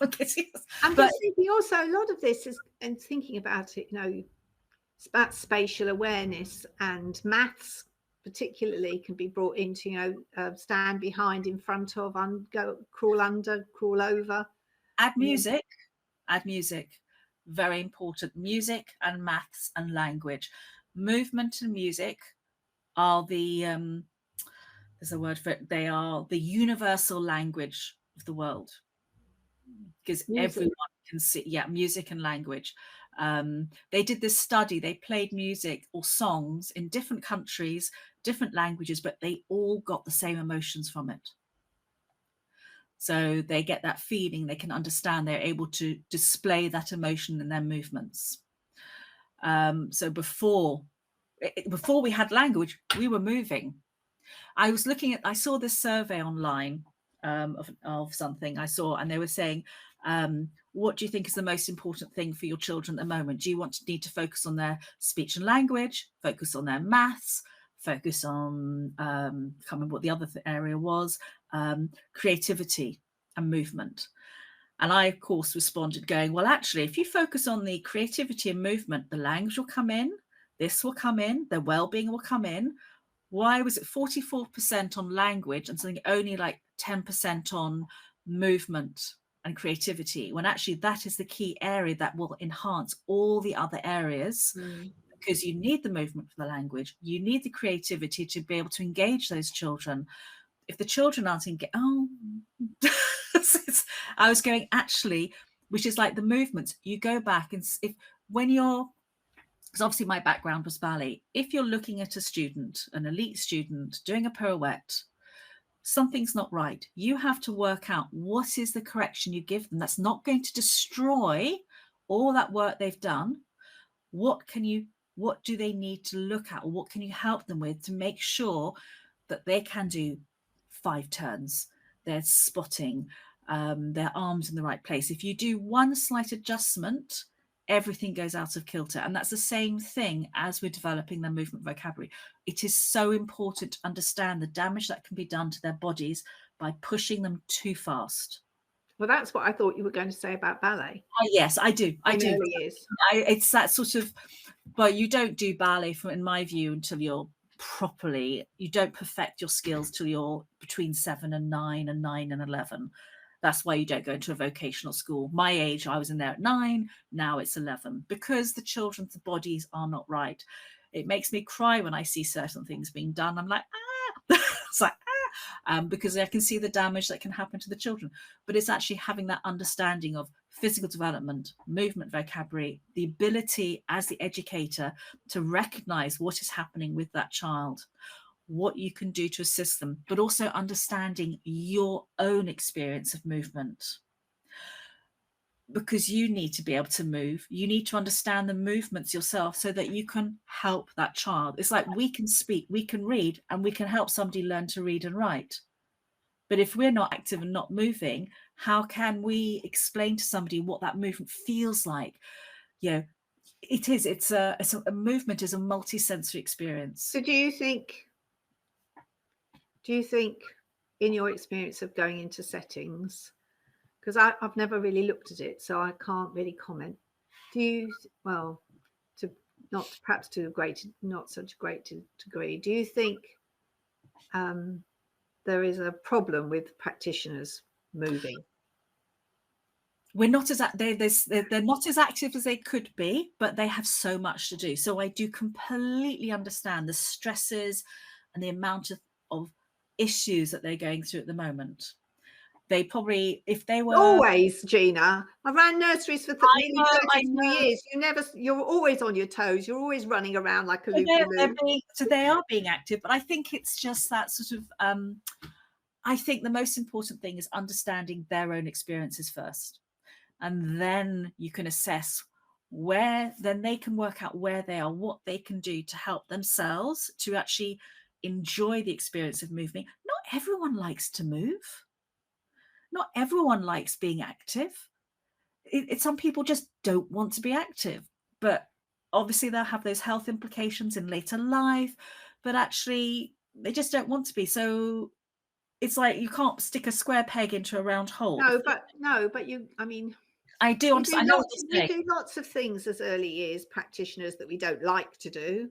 I'm just thinking also a lot of this is, and thinking about it, it's about spatial awareness, and maths particularly can be brought into, stand behind, in front of, go, crawl under, crawl over. Add music. Very important. Music and maths and language. Movement and music are there's a word for it, they are the universal language of the world, because everyone can see. Music and language. They did this study. They played music or songs in different countries, different languages, but they all got the same emotions from it. So they get that feeling, they can understand, they're able to display that emotion in their movements. So before we had language, we were moving. I saw this survey online of something I saw, and they were saying, what do you think is the most important thing for your children at the moment? Do you need to focus on their speech and language, focus on their maths, focus on, I can't remember what the other area was, creativity and movement? And I, of course, responded going, well, actually, if you focus on the creativity and movement, the language will come in, this will come in, their well-being will come in. Why was it 44% on language and something only like 10% on movement and creativity, when actually that is the key area that will enhance all the other areas? Because you need the movement for the language, you need the creativity to be able to engage those children. If the children aren't engaged, I was going, actually, which is like the movements, you go back and because obviously my background was ballet. If you're looking at a student, an elite student, doing a pirouette, something's not right. You have to work out what is the correction you give them that's not going to destroy all that work they've done. What do they need to look at, or what can you help them with to make sure that they can do 5 turns, they're spotting, their arms in the right place? If you do one slight adjustment, everything goes out of kilter. And that's the same thing as we're developing their movement vocabulary. It is so important to understand the damage that can be done to their bodies by pushing them too fast. Well, that's what I thought you were going to say about ballet. Yes, I do. It's that sort of, but you don't do ballet, in my view, until you don't perfect your skills till you're between 7 and 9 and 9 and 11. That's why you don't go into a vocational school. My age, I was in there at 9, now it's 11, because the children's bodies are not right. It makes me cry when I see certain things being done. I'm like, it's like, because I can see the damage that can happen to the children. But it's actually having that understanding of physical development, movement vocabulary, the ability as the educator to recognize what is happening with that child, what you can do to assist them, but also understanding your own experience of movement. Because you need to be able to move, you need to understand the movements yourself so that you can help that child. It's like we can speak, we can read, and we can help somebody learn to read and write. But if we're not active and not moving, how can we explain to somebody what that movement feels like? It's a movement is a multi-sensory experience. So do you think in your experience of going into settings, because I've never really looked at it, so I can't really comment, to perhaps not such a great degree. Do you think there is a problem with practitioners moving? We're not as they're not as active as they could be, but they have so much to do. So I do completely understand the stresses and the amount of issues that they're going through at the moment. They probably, if they were always, Gina, I ran nurseries for nearly 32 years. You're always on your toes. You're always running around like a loopy-loo. So they are being active, but I think it's just that sort of I think the most important thing is understanding their own experiences first, and then you can assess then they can work out where they are, what they can do to help themselves to actually enjoy the experience of moving. Not everyone likes to move. Not everyone likes being active. Some people just don't want to be active, but obviously they'll have those health implications in later life, but actually they just don't want to be. So it's like you can't stick a square peg into a round hole. But you, I mean, I do understand. We do lots of things as early years practitioners that we don't like to do.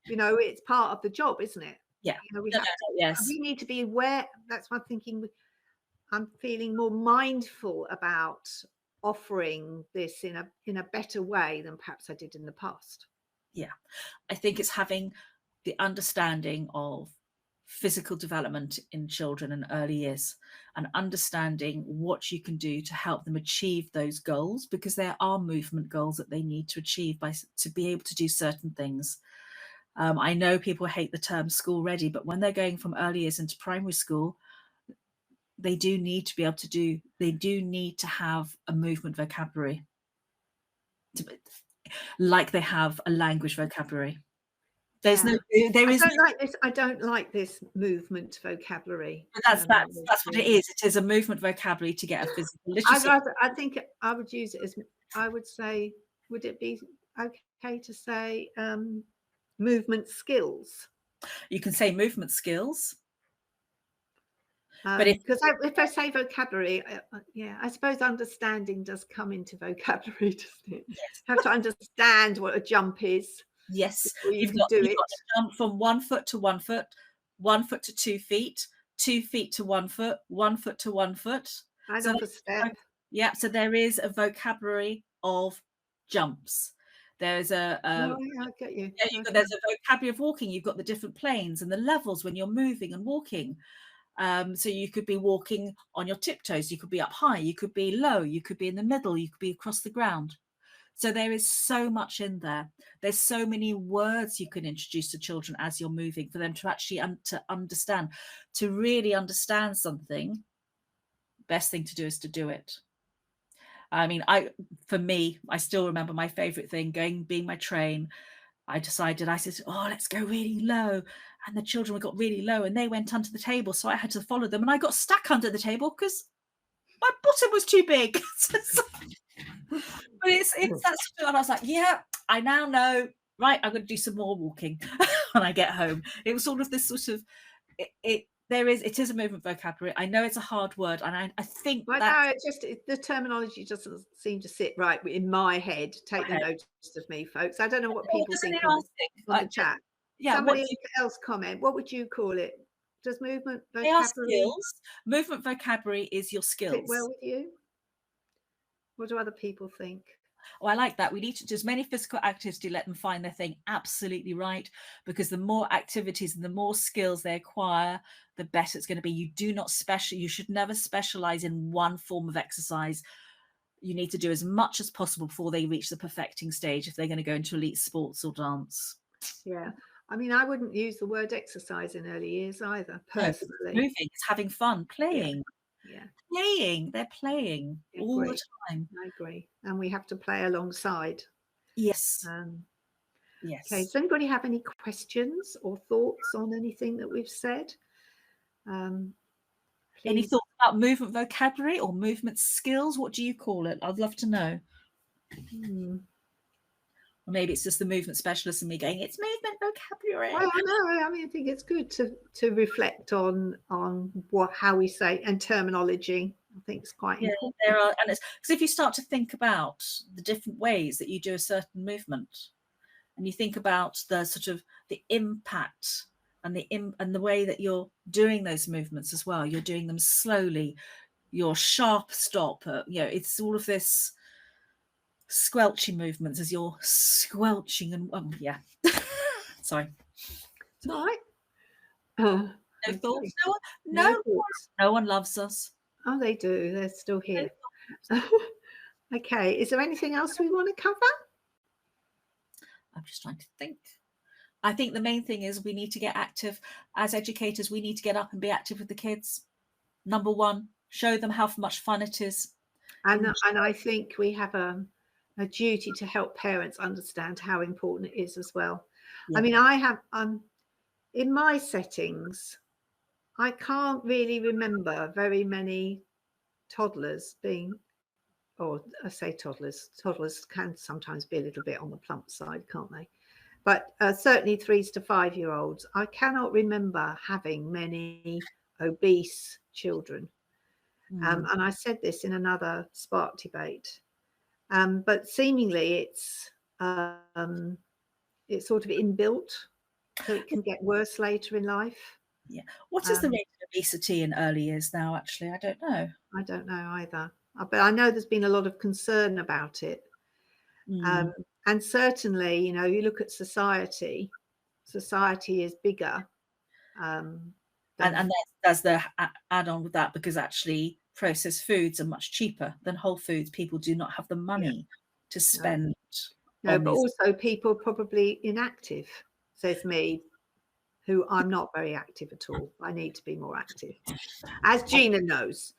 You know, it's part of the job, isn't it? Yeah. You know, we need to be aware. That's what I'm thinking. I'm feeling more mindful about offering this in a better way than perhaps I did in the past. Yeah, I think it's having the understanding of physical development in children in early years and understanding what you can do to help them achieve those goals, because there are movement goals that they need to achieve to be able to do certain things. I know people hate the term school ready, but when they're going from early years into primary school, they do need to have a movement vocabulary, like they have a language vocabulary. I don't like this movement vocabulary. But that's what it is. It is a movement vocabulary to get a physical literacy. I think I would use it as, I would say, would it be okay to say movement skills? You can say movement skills. But if I say vocabulary, I suppose understanding does come into vocabulary, doesn't it? Yes. You have to understand what a jump is. Yes, you've got to jump from 1 foot to 1 foot, 1 foot to 2 feet, 2 feet to 1 foot, 1 foot to 1 foot. And off a step. Yeah, so there is a vocabulary of jumps. There's I get you. There's a vocabulary of walking. You've got the different planes and the levels when you're moving and walking. So you could be walking on your tiptoes, you could be up high, you could be low, you could be in the middle, you could be across the ground. So there is so much in there. There's so many words you can introduce to children as you're moving for them to actually to understand. To really understand something, best thing to do is to do it. I mean, for me, I still remember my favorite thing being my train. I said, oh, let's go really low. And the children got really low and they went under the table. So I had to follow them and I got stuck under the table because my bottom was too big. But it's that's, and I was like, yeah, I now know, right, I'm going to do some more walking when I get home. It was sort of this sort of, it is a movement vocabulary. I know it's a hard word, and I think the terminology doesn't seem to sit right in my head. Take the notice of me, folks. I don't know what people think on the chat. Yeah, somebody else comment. What would you call it? Does movement vocabulary? Movement vocabulary is your skills. Fit well with you? What do other people think? Oh, I like that. We need to do as many physical activities to let them find their thing. Absolutely right. Because the more activities and the more skills they acquire, the better it's going to be. You should never specialize in one form of exercise. You need to do as much as possible before they reach the perfecting stage if they're going to go into elite sports or dance. Yeah. I mean, I wouldn't use the word exercise in early years either, personally. No, moving, it's having fun, playing. Yeah. Playing. They're playing all the time. I agree. And we have to play alongside. Yes. Yes. Okay. Does anybody have any questions or thoughts on anything that we've said? Any thoughts about movement vocabulary or movement skills? What do you call it? I'd love to know. Or maybe it's just the movement specialist and me going, it's movement vocabulary. Well, no, I mean, I think it's good to reflect on how we say and terminology. I think it's quite important. There are, and it's because if you start to think about the different ways that you do a certain movement, and you think about the sort of the impact and the way that you're doing those movements as well. You're doing them slowly, your sharp stop, it's all of this squelchy movements as you're squelching and sorry. It's all right. No Okay. thoughts? No thoughts. No one loves us. Oh, they do. They're still here. Okay. Is there anything else we want to cover? I'm just trying to think. I think the main thing is we need to get active. As educators, we need to get up and be active with the kids. Number one, show them how much fun it is. And I think we have a duty to help parents understand how important it is as well. Yeah. I mean, I have in my settings, I can't really remember very many toddlers being, or I say toddlers can sometimes be a little bit on the plump side, can't they? But certainly 3 to 5 year olds, I cannot remember having many obese children. And I said this in another Spark debate, but seemingly it's sort of inbuilt, so it can get worse later in life. Yeah. What is the rate of obesity in early years now? Actually, I don't know. I don't know either, but I know there's been a lot of concern about it. And certainly, you look at society is bigger. And there's the add-on with that, because actually processed foods are much cheaper than whole foods. People do not have the money to spend. No, but also people probably inactive, says me, who I'm not very active at all. I need to be more active, as Gina knows.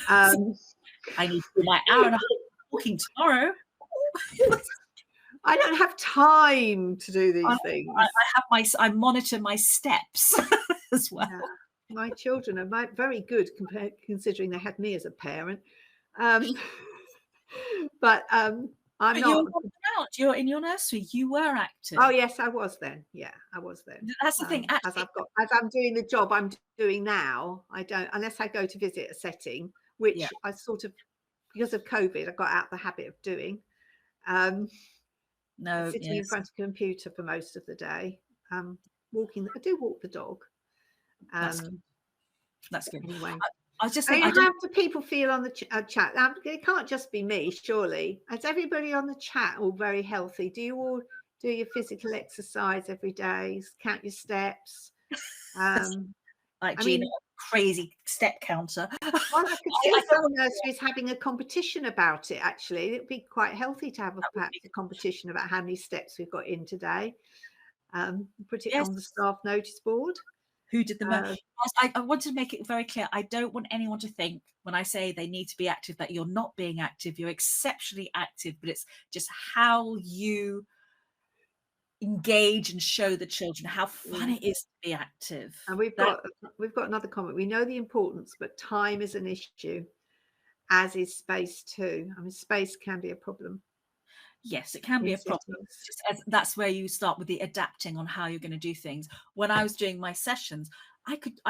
I need to do my hour and a half walking tomorrow. I don't have time to do these things. I monitor my steps as well. Yeah. My children are very good considering they had me as a parent. But I'm not. You're in your nursery. You were active. Oh yes, I was then. Yeah, I was then. That's the thing. As I'm doing the job I'm doing now, I don't, unless I go to visit a setting, which I sort of, because of COVID, I got out the habit of doing. Sitting in front of a computer for most of the day. Walking. I do walk the dog. That's good. Anyway, I was just saying, how do people feel on the chat? It can't just be me, surely. Is everybody on the chat all very healthy? Do you all do your physical exercise every day? Count your steps? Like Gina, crazy step counter. Well, I could see some nurseries having a competition about it, actually. It would be quite healthy to have perhaps a competition about how many steps we've got in today. Put it on the staff notice board. Who did the most? I want to make it very clear. I don't want anyone to think when I say they need to be active that you're not being active. You're exceptionally active, but it's just how you engage and show the children how fun it is to be active. And we've got another comment. We know the importance, but time is an issue, as is space too. I mean, space can be a problem. Yes, it can be a problem. That's where you start with the adapting on how you're going to do things. When I was doing my sessions, I could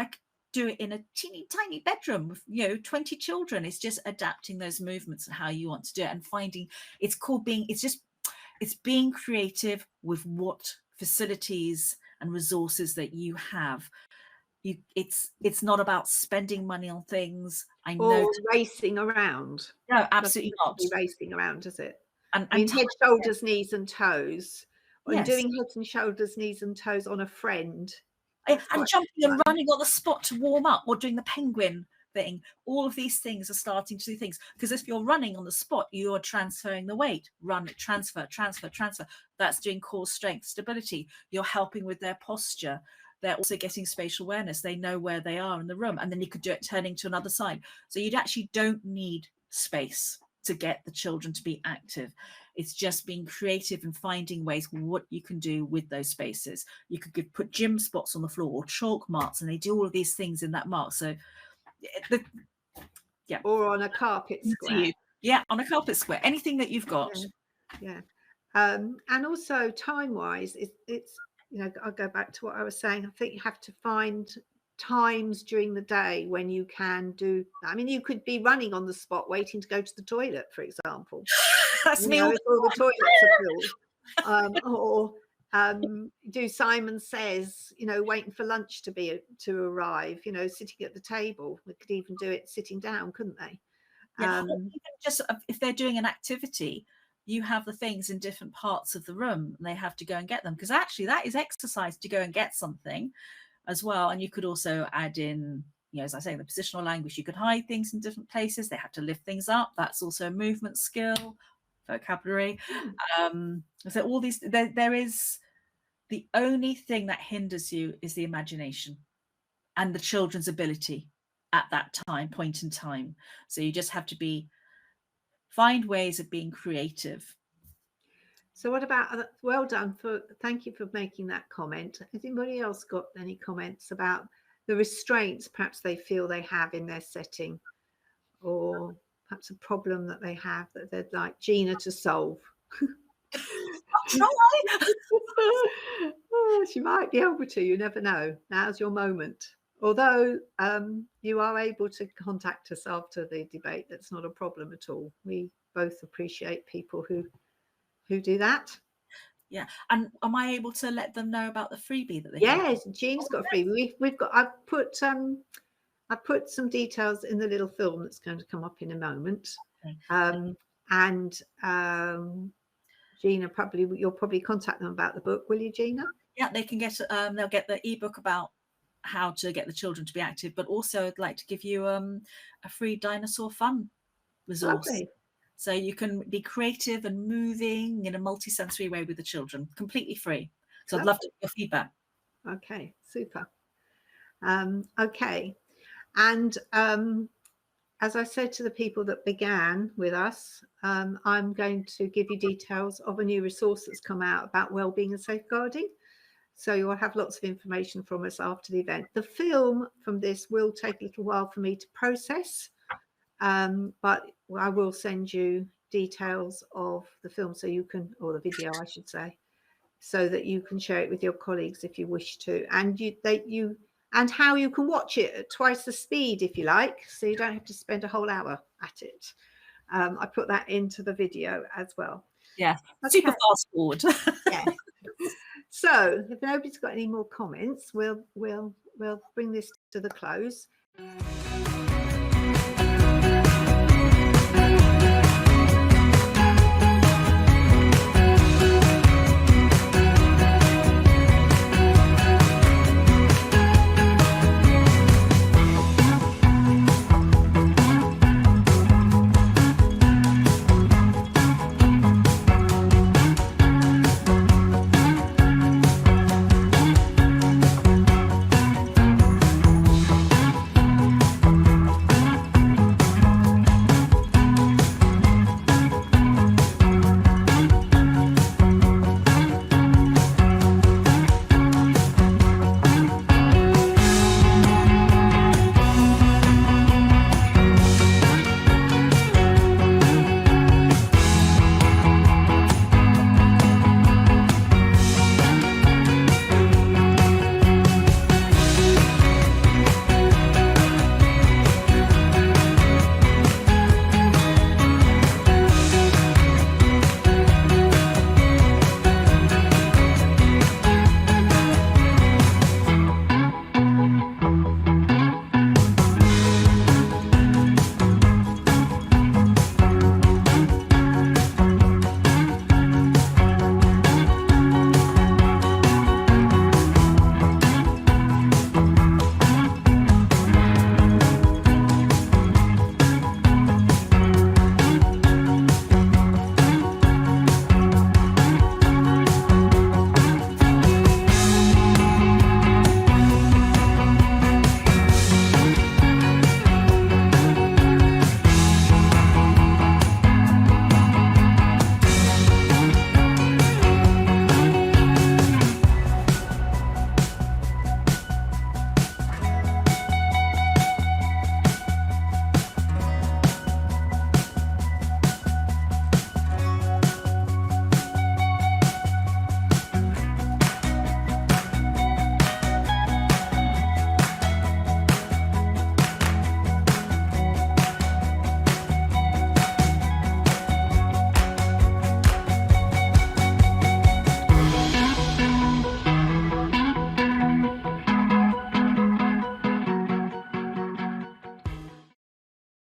do it in a teeny tiny bedroom with 20 children. It's just adapting those movements and how you want to do it, and finding it's being creative with what facilities and resources that you have. It's not about spending money on things. I know, or racing around. No, absolutely not. Racing around, does it? And head, shoulders, knees and toes. And doing heads and shoulders, knees and toes on a friend. And jumping and running on the spot to warm up, or doing the penguin thing. All of these things are starting to do things, because if you're running on the spot, you are transferring the weight. Run, transfer. That's doing core strength, stability. You're helping with their posture. They're also getting spatial awareness. They know where they are in the room, and then you could do it turning to another side. So you actually don't need space to get the children to be active. It's just being creative and finding ways what you can do with those spaces. You could put gym spots on the floor or chalk marks, and they do all of these things in that mark. So or on a carpet square. On a carpet square, anything that you've got. And also time wise, it's I'll go back to what I was saying. I think you have to find times during the day when you can do. I mean, you could be running on the spot waiting to go to the toilet, for example. That's me. All the toilets are filled. or do Simon Says, waiting for lunch to arrive, sitting at the table. They could even do it sitting down, couldn't they? Yeah. Or even just if they're doing an activity, you have the things in different parts of the room and they have to go and get them, because actually that is exercise to go and get something as well. And you could also add in, as I say, the positional language. You could hide things in different places. They have to lift things up. That's also a movement skill, vocabulary. So all these, there is, the only thing that hinders you is the imagination and the children's ability at that point in time. So you just have to find ways of being creative. So what about, well done, thank you for making that comment. Has anybody else got any comments about the restraints perhaps they feel they have in their setting, or perhaps a problem that they have that they'd like Gina to solve? Oh, she might be able to, you never know. Now's your moment. Although you are able to contact us after the debate, that's not a problem at all. We both appreciate people who do that. Yeah. And am I able to let them know about the freebie that they Yes, Jean's got a freebie. We've got, I've put some details in the little film that's going to come up in a moment. Okay. And Gina, you'll probably contact them about the book, will you, Gina? Yeah, they can get they'll get the ebook about how to get the children to be active, but also I'd like to give you a free dinosaur fun resource. Lovely. So you can be creative and moving in a multi-sensory way with the children, completely free. So I'd love to get your feedback. Okay, super. Okay. And as I said to the people that began with us, I'm going to give you details of a new resource that's come out about wellbeing and safeguarding. So you'll have lots of information from us after the event. The film from this will take a little while for me to process, but I will send you details of the film so you can, or the video I should say, so that you can share it with your colleagues if you wish to, and and how you can watch it at twice the speed if you like, so you don't have to spend a whole hour at it. I put that into the video as well. Yeah, okay. Super fast forward. Yeah. So if nobody's got any more comments, we'll bring this to the close.